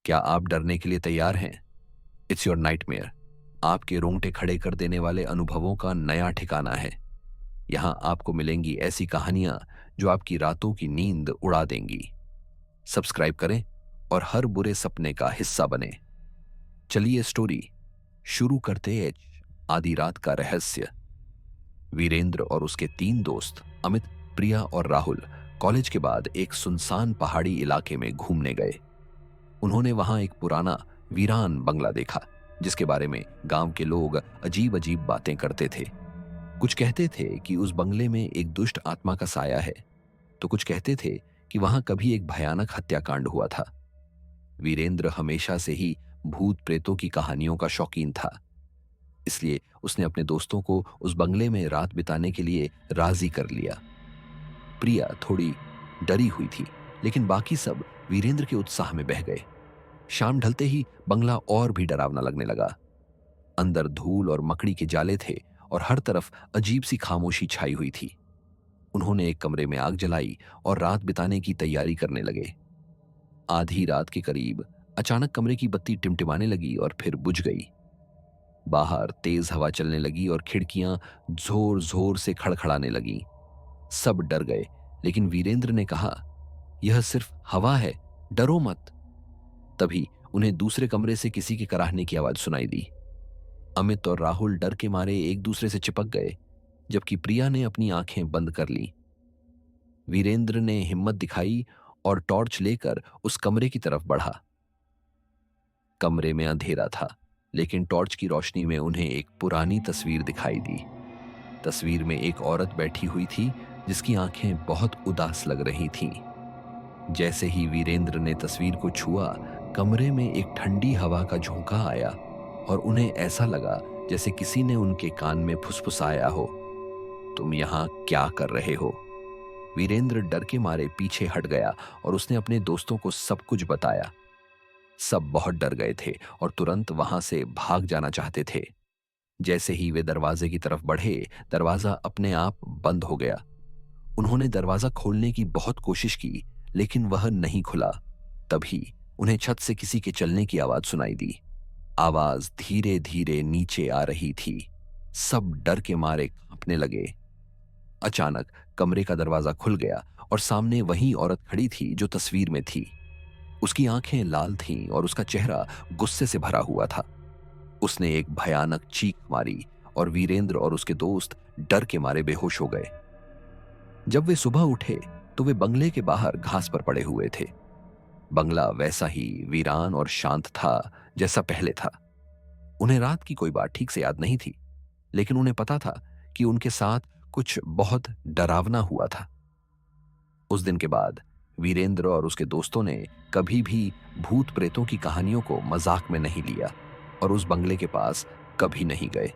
क्या आप डरने के लिए तैयार हैं? It's your nightmare. आपके रोंगटे खड़े कर देने वाले अनुभवों का नया ठिकाना है। यहाँ आपको मिलेंगी ऐसी कहानियां जो आपकी रातों की नींद उड़ा देंगी। सब्सक्राइब करें और हर बुरे सपने का हिस्सा बने। चलिए स्टोरी शुरू करते हैं। आधी रात का रहस्य। वीरेंद्र और उसके तीन दोस्त अमित, प्रिया और राहुल कॉलेज के बाद एक सुनसान पहाड़ी इलाके में घूमने गए। उन्होंने वहां एक पुराना वीरान बंगला देखा जिसके बारे में गांव के लोग अजीब अजीब बातें करते थे। कुछ कहते थे कि उस बंगले में एक दुष्ट आत्मा का साया है, तो कुछ कहते थे कि वहां कभी एक भयानक हत्याकांड हुआ था। वीरेंद्र हमेशा से ही भूत प्रेतों की कहानियों का शौकीन था, इसलिए उसने अपने दोस्तों को उस बंगले में रात बिताने के लिए राजी कर लिया। प्रिया थोड़ी डरी हुई थी, लेकिन बाकी सब वीरेंद्र के उत्साह में बह गए। शाम ढलते ही बंगला और भी डरावना लगने लगा। अंदर धूल और मकड़ी के जाले थे और हर तरफ अजीब सी खामोशी छाई हुई थी। उन्होंने एक कमरे में आग जलाई और रात बिताने की तैयारी करने लगे। आधी रात के करीब अचानक कमरे की बत्ती टिमटिमाने लगी और फिर बुझ गई। बाहर तेज हवा चलने लगी और खिड़कियां जोर जोर से खड़खड़ाने लगी। सब डर गए, लेकिन वीरेंद्र ने कहा, यह सिर्फ हवा है, डरो मत। तभी उन्हें दूसरे कमरे से किसी के कराहने की आवाज सुनाई दी। अमित और राहुल डर के मारे एक दूसरे से चिपक गए, जबकि प्रिया ने अपनी आंखें बंद कर ली। वीरेंद्र ने हिम्मत दिखाई और टॉर्च लेकर उस कमरे की तरफ बढ़ा। कमरे में अंधेरा था, लेकिन टॉर्च की रोशनी में उन्हें एक पुरानी तस्वीर दिखाई दी। तस्वीर में एक औरत बैठी हुई थी जिसकी आंखें बहुत उदास लग रही थीं। जैसे ही वीरेंद्र ने तस्वीर को छुआ, कमरे में एक ठंडी हवा का झोंका आया और उन्हें ऐसा लगा जैसे किसी ने उनके कान में फुसफुसाया हो, तुम यहां क्या कर रहे हो? वीरेंद्र डर के मारे पीछे हट गया और उसने अपने दोस्तों को सब कुछ बताया। सब बहुत डर गए थे और तुरंत वहां से भाग जाना चाहते थे। जैसे ही वे दरवाजे की तरफ बढ़े, दरवाजा अपने आप बंद हो गया। उन्होंने दरवाजा खोलने की बहुत कोशिश की, लेकिन वह नहीं खुला। तभी उन्हें छत से किसी के चलने की आवाज सुनाई दी। आवाज धीरे धीरे नीचे आ रही थी। सब डर के मारे कांपने लगे। अचानक कमरे का दरवाजा खुल गया और सामने वही औरत खड़ी थी जो तस्वीर में थी। उसकी आंखें लाल थीं और उसका चेहरा गुस्से से भरा हुआ था। उसने एक भयानक चीख मारी और वीरेंद्र और उसके दोस्त डर के मारे बेहोश हो गए। जब वे सुबह उठे तो वे बंगले के बाहर घास पर पड़े हुए थे। बंगला वैसा ही वीरान और शांत था जैसा पहले था। उन्हें रात की कोई बात ठीक से याद नहीं थी, लेकिन उन्हें पता था कि उनके साथ कुछ बहुत डरावना हुआ था। उस दिन के बाद वीरेंद्र और उसके दोस्तों ने कभी भी भूत प्रेतों की कहानियों को मजाक में नहीं लिया और उस बंगले के पास कभी नहीं गए।